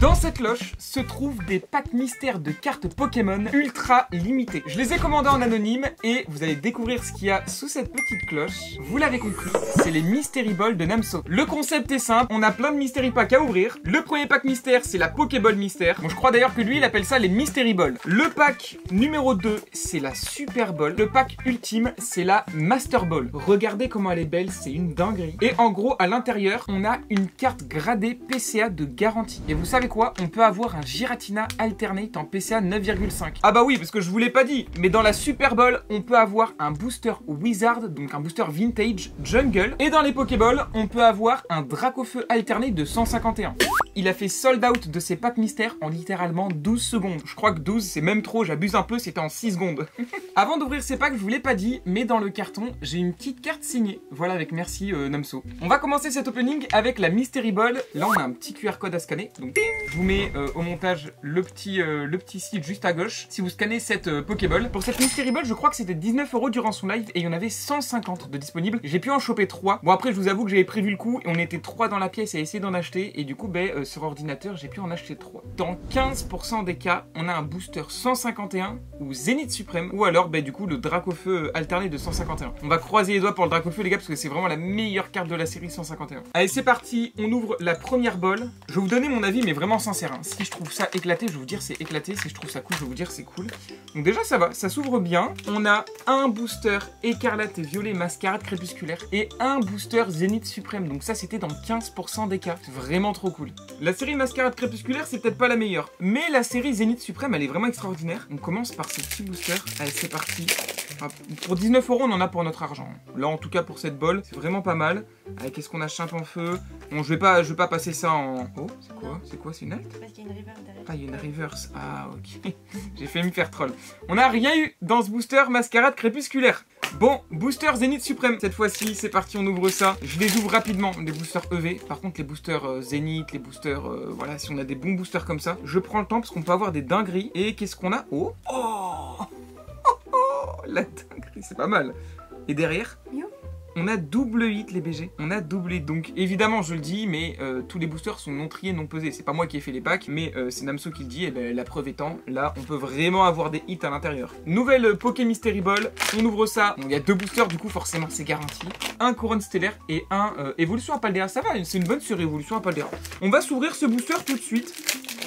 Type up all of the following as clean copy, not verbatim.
Dans cette loge se trouvent des packs mystères de cartes Pokémon ultra limitées. Je les ai commandés en anonyme et vous allez découvrir ce qu'il y a sous cette petite cloche. Vous l'avez compris, c'est les Mystery Balls de Namso. Le concept est simple, on a plein de Mystery Packs à ouvrir. Le premier pack mystère, c'est la Pokéball mystère. Bon, je crois d'ailleurs que lui, il appelle ça les Mystery Balls. Le pack numéro 2, c'est la Super Ball. Le pack ultime, c'est la Master Ball. Regardez comment elle est belle, c'est une dinguerie. Et en gros, à l'intérieur, on a une carte gradée PCA de garantie. Et vous savez quoi, on peut avoir un Giratina Alternate en PCA 9,5. Ah bah oui, parce que je vous l'ai pas dit, mais dans la Super Ball, on peut avoir un booster Wizard, donc un booster Vintage Jungle. Et dans les Pokéballs, on peut avoir un Dracofeu Alternate de 151. Il a fait sold out de ses packs mystères en littéralement 12 secondes. Je crois que 12, c'est même trop, j'abuse un peu, c'était en 6 secondes. Avant d'ouvrir ces packs, je vous l'ai pas dit, mais dans le carton, j'ai une petite carte signée. Voilà, avec merci Namso. On va commencer cet opening avec la Mystery Ball. Là, on a un petit QR code à scanner. Donc, ding, je vous mets au montage le petit site juste à gauche. Si vous scannez cette Pokéball. Pour cette Mystery Ball, je crois que c'était 19 € durant son live et il y en avait 150 de disponibles. J'ai pu en choper 3. Bon, après, je vous avoue que j'avais prévu le coup et on était 3 dans la pièce à essayer d'en acheter. Et du coup, sur ordinateur, j'ai pu en acheter 3. Dans 15% des cas, on a un booster 151 ou Zénith Suprême ou alors du coup le Dracofeu alterné de 151. On va croiser les doigts pour le Dracofeu les gars parce que c'est vraiment la meilleure carte de la série 151. Allez, c'est parti, on ouvre la première bolle. Je vais vous donner mon avis mais vraiment sincère. Hein. Si je trouve ça éclaté, je vais vous dire c'est éclaté. Si je trouve ça cool, je vais vous dire c'est cool. Donc déjà ça va, ça s'ouvre bien. On a un booster écarlate et violet mascarade crépusculaire et un booster Zénith Suprême. Donc ça c'était dans 15% des cas. Vraiment trop cool. La série Mascarade Crépusculaire, c'est peut-être pas la meilleure, mais la série Zénith Suprême, elle est vraiment extraordinaire. On commence par ce petit booster. Allez, c'est parti. Pour 19 €, on en a pour notre argent. Là, en tout cas, pour cette bolle, c'est vraiment pas mal. Allez, qu'est-ce qu'on a? Chimp en feu. Bon, je vais pas passer ça en... Oh, c'est quoi? C'est quoi? C'est une alt? Parce qu'il y a une reverse derrière. Ah, il y a une reverse. Ah, ok. J'ai fait me faire troll. On n'a rien eu dans ce booster Mascarade Crépusculaire. Bon, booster Zénith Suprême. Cette fois-ci, c'est parti, on ouvre ça. Je les ouvre rapidement, les boosters EV. Par contre, les boosters Zénith, les boosters... voilà, si on a des bons boosters comme ça, je prends le temps parce qu'on peut avoir des dingueries. Et qu'est-ce qu'on a? Oh, la dinguerie, c'est pas mal. Et derrière, on a double hit les BG. On a double hit. Donc évidemment je le dis, mais tous les boosters sont non triés, non pesés. C'est pas moi qui ai fait les packs, mais c'est Namso qui le dit. Et la preuve étant, là on peut vraiment avoir des hits à l'intérieur. Nouvelle Poké Mystery Ball. On ouvre ça. Il y a 2 boosters, du coup forcément c'est garanti. Un Couronne Stellaire et un Évolution à Paldea. Ça va, c'est une bonne sur Évolution à Paldea. On va s'ouvrir ce booster tout de suite.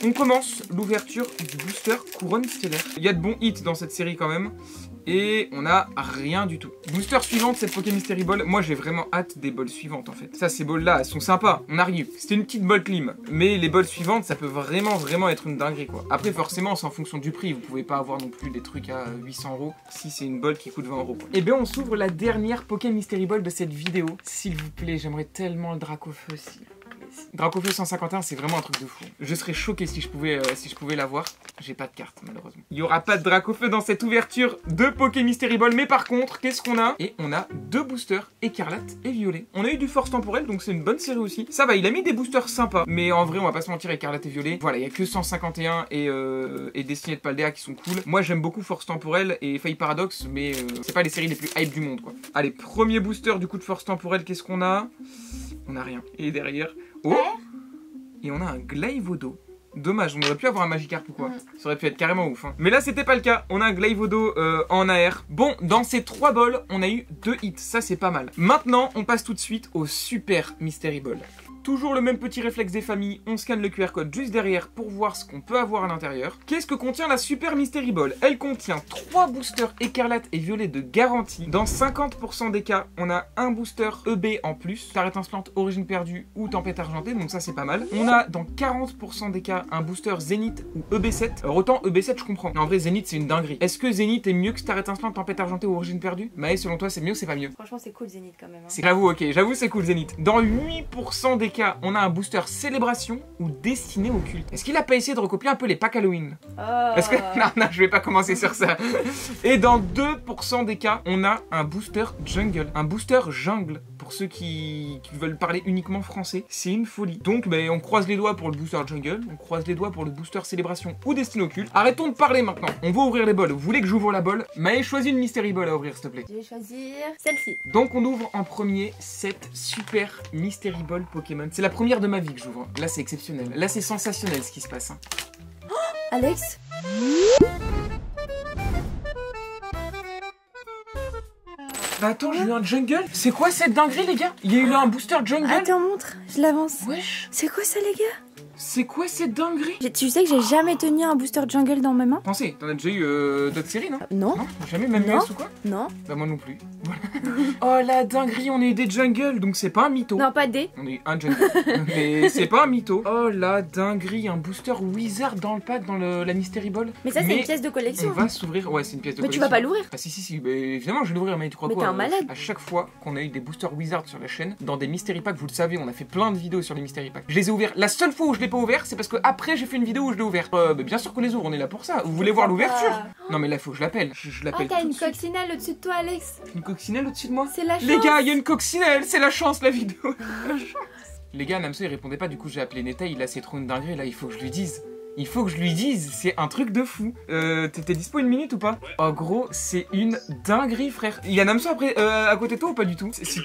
On commence l'ouverture du booster Couronne Stellaire. Il y a de bons hits dans cette série quand même. Et on a rien du tout. Booster suivante, cette Poké Mystery Ball. Moi, j'ai vraiment hâte des balls suivantes, en fait. Ça, ces balls-là, elles sont sympas. On arrive. C'était une petite ball clim. Mais les balls suivantes, ça peut vraiment être une dinguerie, quoi. Après, forcément, c'est en fonction du prix. Vous pouvez pas avoir non plus des trucs à 800 € si c'est une ball qui coûte 20 €. Et bien, on s'ouvre la dernière Poké Mystery Ball de cette vidéo. S'il vous plaît, j'aimerais tellement le Dracofeu aussi. Dracofeu 151, c'est vraiment un truc de fou. Je serais choqué si je pouvais l'avoir. J'ai pas de carte, malheureusement. Il y aura pas de Dracofeu dans cette ouverture de Poké Mystery Ball. Mais par contre, qu'est-ce qu'on a? Et on a 2 boosters, écarlate et violet. On a eu du force temporel, donc c'est une bonne série aussi. Ça va, il a mis des boosters sympas. Mais en vrai, on va pas se mentir, écarlate et violet. Voilà, il y a que 151 et Destiné de Paldea qui sont cool. Moi, j'aime beaucoup force temporel et Faille Paradox, mais c'est pas les séries les plus hype du monde, quoi. Allez, premier booster du coup de force temporelle, qu'est-ce qu'on a? On a rien. Et derrière... Oh! Et on a un Glaivodo. Dommage, on aurait pu avoir un Magikarp ou quoi. Ça aurait pu être carrément ouf. Hein. Mais là, c'était pas le cas. On a un Glaivodo en AR. Bon, dans ces 3 balls, on a eu 2 hits. Ça, c'est pas mal. Maintenant, on passe tout de suite au Super Mystery Ball. Toujours le même petit réflexe des familles, on scanne le QR code juste derrière pour voir ce qu'on peut avoir à l'intérieur. Qu'est-ce que contient la Super Mystery Ball? Elle contient 3 boosters écarlate et violet de garantie. Dans 50% des cas, on a un booster EB en plus, Star étincelante, origine perdue ou tempête argentée, donc ça c'est pas mal. On a dans 40% des cas un booster Zénith ou EB7. Alors autant EB7 je comprends, mais en vrai Zénith c'est une dinguerie. Est-ce que Zénith est mieux que Star étincelante, tempête argentée ou origine perdue? Maë, selon toi c'est mieux ou c'est pas mieux? Franchement, c'est cool Zénith quand même. Hein. J'avoue, ok, j'avoue c'est cool Zénith. Dans 8% des cas, on a un booster Célébration ou Destiné au culte. Est-ce qu'il a pas essayé de recopier un peu les packs Halloween? Parce que... Non, je vais pas commencer sur ça. Et dans 2% des cas, on a un booster Jungle. Un booster Jungle. Pour ceux qui veulent parler uniquement français, c'est une folie. Donc, on croise les doigts pour le booster Jungle, on croise les doigts pour le booster Célébration ou Destiné au culte. Arrêtons de parler maintenant. On va ouvrir les balles. Vous voulez que j'ouvre la balle? Maë, choisis une Mystery Ball à ouvrir, s'il te plaît. Je vais choisir celle-ci. Donc, on ouvre en premier cette Super Mystery Ball Pokémon C'est la première de ma vie que j'ouvre. Là, c'est exceptionnel. Là, c'est sensationnel ce qui se passe. Hein. Oh, Alex. Bah attends, j'ai eu un jungle. C'est quoi cette dinguerie, les gars? Il y a eu un booster jungle. Attends, montre. Je l'avance. Wesh. C'est quoi ça, les gars? C'est quoi cette dinguerie? Tu sais que j'ai jamais tenu un booster jungle dans mes mains? Pensez, t'en as déjà eu d'autres séries, non? Non. Non, jamais, même US ou quoi? Non. Bah moi non plus. Voilà. Oh la dinguerie, on a eu des jungles, donc c'est pas un mytho. Non, pas des. On a eu un jungle, mais c'est pas un mytho. Oh la dinguerie, un booster Wizard dans le pack, dans la Mystery Ball. Mais ça, c'est une pièce de collection. On va s'ouvrir, ouais, c'est une pièce de collection. Mais tu vas pas l'ouvrir? Ah si, bah, évidemment je vais l'ouvrir, mais tu crois mais quoi? Mais t'es un malade. À chaque fois qu'on a eu des boosters Wizard sur la chaîne, dans des Mystery Packs, vous le savez, on a fait plein de vidéos sur les Mystery Packs. Je les ai ouverts. La seule fois où je l'ai pas ouvert, c'est parce que après j'ai fait une vidéo où je l'ai ouvert. Mais bien sûr qu'on les ouvre, on est là pour ça. Vous voulez voir l'ouverture? Non mais là faut que je l'appelle. Je l'appelle. Ah, t'as une coccinelle au-dessus de toi, Alex. Une coccinelle au-dessus de moi? C'est la chance. Les gars, il y a une coccinelle, c'est la chance la vidéo. Les gars, Namso il répondait pas, du coup j'ai appelé Neta, il a c'est trop une dinguerie, là il faut que je lui dise. Il faut que je lui dise, c'est un truc de fou. T'es dispo une minute ou pas? Oh gros, c'est une dinguerie frère. Il y a Namso après à côté de toi ou pas du tout? Si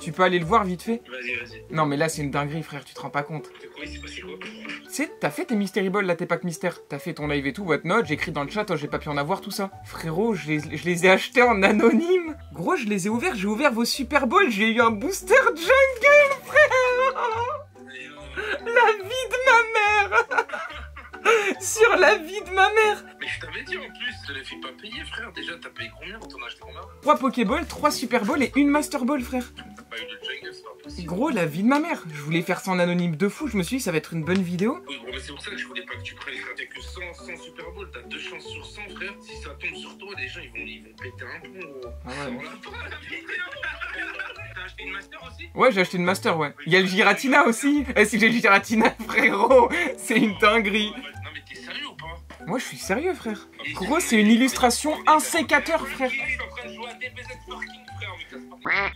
tu peux aller le voir vite fait. Vas-y. Non mais là c'est une dinguerie frère, tu te rends pas compte. Tu sais, t'as fait tes Mystery Balls là, tes packs mystères. T'as fait ton live et tout, whatnot, j'ai écrit dans le chat, oh, j'ai pas pu en avoir tout ça. Frérot, je les ai achetés en anonyme. Gros, je les ai ouverts, j'ai ouvert vos Super Balls, j'ai eu un booster jungle frère. La vie de ma mère. Sur la vie de ma mère. Mais je t'avais dit en plus, je te l'ai fait pas payer frère. Déjà t'as payé combien quand on a acheté combien? 3 Pokéballs, 3 Super Balls et une Master Ball frère. T'as pas eu de jungle, c'est pas possible. Gros, la vie de ma mère. Je voulais faire ça en anonyme de fou, je me suis dit ça va être une bonne vidéo. Oui gros, mais c'est pour ça que je voulais pas que tu prennes frère. T'as que 100 Super Bowl, t'as 2 chances sur 100 frère. Si ça tombe sur toi, les gens ils vont péter un plomb gros. Ah ouais. On l'a pas la vidéo. T'as acheté une Master aussi? Ouais, j'ai acheté une Master, ouais. Il y a le Giratina aussi. Si j'ai le Giratina frérot, c'est une dinguerie. Non mais t'es sérieux ou pas? Moi je suis sérieux frère. Gros, c'est une illustration, un sécateur frère. Je suis en train de jouer à DBZ Parking frère, mais casse pas.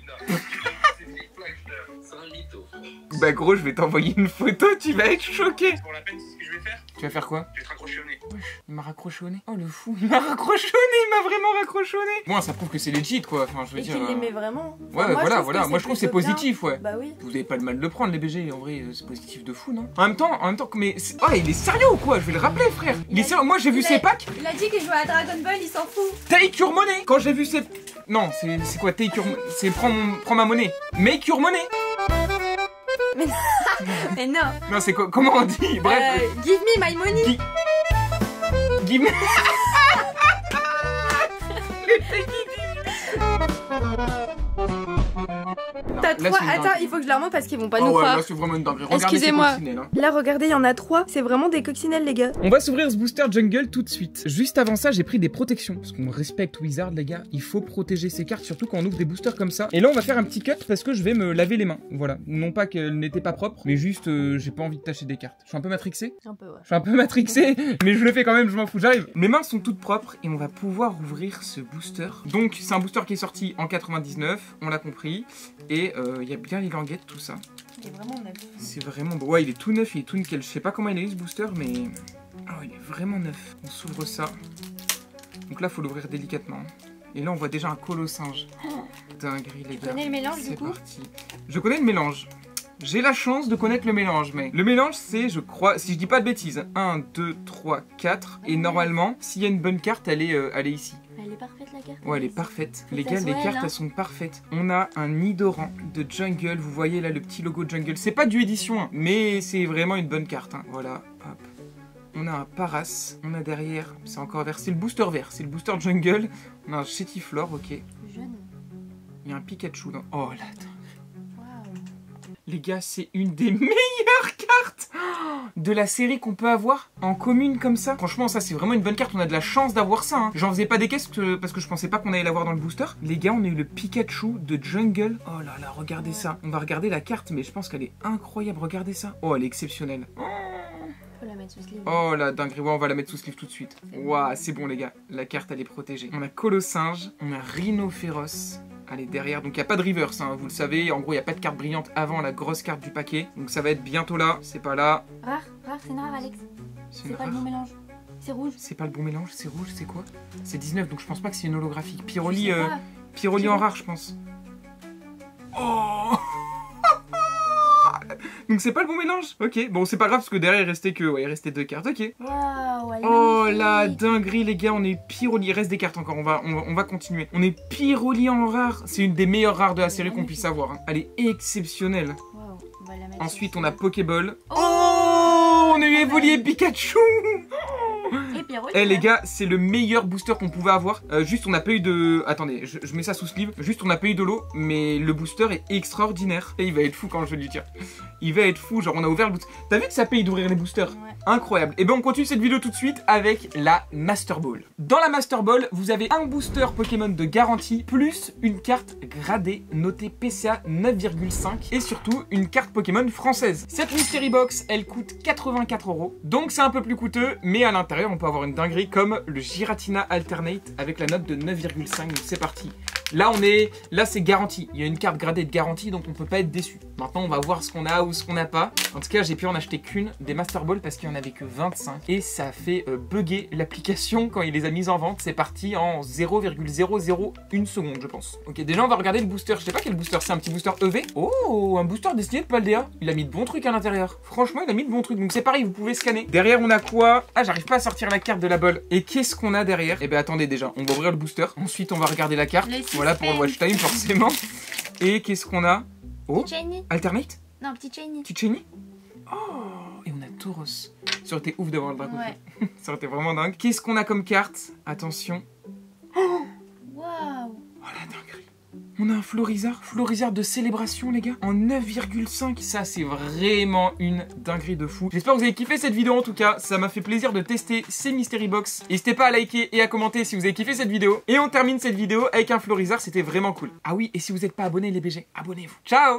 C'est un mytho frère. Bah gros, je vais t'envoyer une photo, tu vas être choqué. Pour la peine, c'est ce que je vais faire. Tu vas faire quoi? Je vais te raccrocher au nez. Wesh, il m'a raccroché au nez. Oh le fou, il m'a raccroché au nez, il m'a vraiment raccroché au nez. Bon, ça prouve que c'est legit quoi, enfin je veux Et dire... qu'il l'aimait vraiment. Ouais, Enfin, voilà, moi je trouve que c'est positif, ouais. Bah oui. Vous avez pas le mal de le prendre les BG, en vrai c'est positif de fou, non? En même temps, mais... Oh, il est sérieux ou quoi? Je vais le rappeler frère. Il est sérieux, moi j'ai vu ses packs. Il a dit qu'il jouait à Dragon Ball, il s'en fout. Take your money. Quand j'ai vu ses... Non, c'est quoi take your... C'est prends ma monnaie. Make your money. Mais non. Non, c'est quoi? Comment on dit? Bref. Give me my money. Give me... T'as 3. Attends, il faut que je leur montre parce qu'ils vont pas nous ouais, croire. là c'est vraiment une dinguerie. Excusez-moi. Là, regardez, il y en a 3. C'est vraiment des coccinelles, les gars. On va s'ouvrir ce booster jungle tout de suite. Juste avant ça, j'ai pris des protections. Parce qu'on respecte Wizard, les gars. Il faut protéger ses cartes, surtout quand on ouvre des boosters comme ça. Et là, on va faire un petit cut parce que je vais me laver les mains. Voilà. Non pas qu'elles n'étaient pas propres, mais juste, j'ai pas envie de tâcher des cartes. Je suis un peu matrixé. Un peu, ouais. Je suis un peu matrixé, mais je le fais quand même, je m'en fous, j'arrive. Mes mains sont toutes propres et on va pouvoir ouvrir ce booster. Donc, c'est un booster qui est sorti en 99, on l'a compris. Et il y a bien les languettes, tout ça. Il est vraiment neuf. C'est vraiment beau. Ouais, il est tout neuf, il est tout nickel. Je sais pas comment il a eu ce booster, mais... Oh, il est vraiment neuf. On s'ouvre ça. Donc là, faut l'ouvrir délicatement. Et là, on voit déjà un colossinge. Dinguerie, les gars. Tu connais le mélange, du coup? C'est parti. Je connais le mélange. J'ai la chance de connaître le mélange, mais... Le mélange, c'est, je crois, si je dis pas de bêtises, 1, 2, 3, 4. Et normalement, s'il y a une bonne carte, elle est ici. Elle est parfaite, la carte. Ouais, elle est parfaite. Les gars, les cartes, elles sont parfaites. On a un Nidoran de Jungle. Vous voyez là le petit logo Jungle. C'est pas du édition, hein, mais c'est vraiment une bonne carte. Hein. Voilà, hop. On a un Paras. On a derrière, c'est encore vert. C'est le booster vert, c'est le booster Jungle. On a un Chétiflore, ok. Jeune. Il y a un Pikachu dans... Oh là, Waouh. les gars, c'est une des meilleures cartes de la série qu'on peut avoir en commune comme ça. Franchement, ça, c'est vraiment une bonne carte. On a de la chance d'avoir ça. Hein. J'en faisais pas des caisses parce que je pensais pas qu'on allait l'avoir dans le booster. Les gars, on a eu le Pikachu de Jungle. Oh là là, regardez ça. On va regarder la carte, mais je pense qu'elle est incroyable. Regardez ça. Oh, elle est exceptionnelle. Faut la mettre sous sleeve. Oh la dinguerie, ouais, on va la mettre sous sleeve tout de suite. Waouh, c'est bon les gars, la carte elle est protégée. On a Colossinge, on a Rhinophéros. Allez, derrière, donc il n'y a pas de reverse, hein, vous le savez. En gros, il n'y a pas de carte brillante avant la grosse carte du paquet. Donc ça va être bientôt là, c'est pas là. Rare, c'est une rare, Alex. C'est pas le bon mélange. C'est rouge. C'est pas le bon mélange, c'est rouge, c'est quoi? C'est 19, donc je pense pas que c'est une holographique. Pyroli, en rare, je pense. Oh Donc c'est pas le bon mélange. Ok, bon c'est pas grave parce que derrière il restait que... Ouais, il restait 2 cartes, ok. Waouh, elle est Oh magnifique. la dinguerie les gars, on est pire au lit. Il reste des cartes encore, on va continuer. On est pire au lit en rare. C'est une des meilleures rares de la série qu'on puisse avoir. Hein. Elle est exceptionnelle. Waouh, on va la mettre Ensuite ici. on a Pokéball. Oh, On a eu Evoli et Pikachu. Et Pierrot. Eh les gars, c'est le meilleur booster qu'on pouvait avoir. Juste on n'a pas eu de... Attendez, je mets ça sous sleeve. Juste on n'a pas eu de lot, mais le booster est extraordinaire. Et il va être fou quand je vais lui dire. Il va être fou, genre on a ouvert le booster. T'as vu que ça paye d'ouvrir les boosters? Ouais. Incroyable. Et ben on continue cette vidéo tout de suite avec la Master Ball. Dans la Master Ball, vous avez un booster Pokémon de garantie, plus une carte gradée notée PCA 9,5 et surtout une carte Pokémon française. Cette Mystery Box, elle coûte 84 €. Donc c'est un peu plus coûteux, mais à l'intérieur on peut avoir une dinguerie comme le Giratina Alternate avec la note de 9,5. Donc c'est parti. Là c'est garanti. Il y a une carte gradée de garantie, donc on peut pas être déçu. Maintenant on va voir ce qu'on a ou ce qu'on n'a pas. En tout cas j'ai pu en acheter qu'une des Master Ball parce qu'il y en avait que 25 et ça a fait bugger l'application quand il les a mises en vente. C'est parti en 0,001 seconde je pense. Ok, déjà on va regarder le booster. Je sais pas quel booster c'est, un petit booster EV. Oh, un booster destiné de Paldea. Il a mis de bons trucs à l'intérieur. Franchement il a mis de bons trucs. Donc c'est pareil, vous pouvez scanner. Derrière on a quoi? Ah, j'arrive pas à sortir la carte de la Ball. Et qu'est-ce qu'on a derrière? Eh ben attendez, déjà on va ouvrir le booster. Ensuite on va regarder la carte. Voilà pour le watch time forcément. Et qu'est-ce qu'on a? Oh, Alternate? Non, petit Shiny. Petit Shiny? Oh, et on a Tauros. Ça aurait été ouf d'avoir le dragon. Ouais. Ça aurait été vraiment dingue. Qu'est-ce qu'on a comme carte? Attention. Waouh. Oh la dinguerie. On a un Florizard de célébration les gars, en 9,5. Ça c'est vraiment une dinguerie de fou. J'espère que vous avez kiffé cette vidéo en tout cas. Ça m'a fait plaisir de tester ces Mystery Box. N'hésitez pas à liker et à commenter si vous avez kiffé cette vidéo. Et on termine cette vidéo avec un Florizard, c'était vraiment cool. Ah oui, et si vous n'êtes pas abonné les BG, abonnez-vous. Ciao.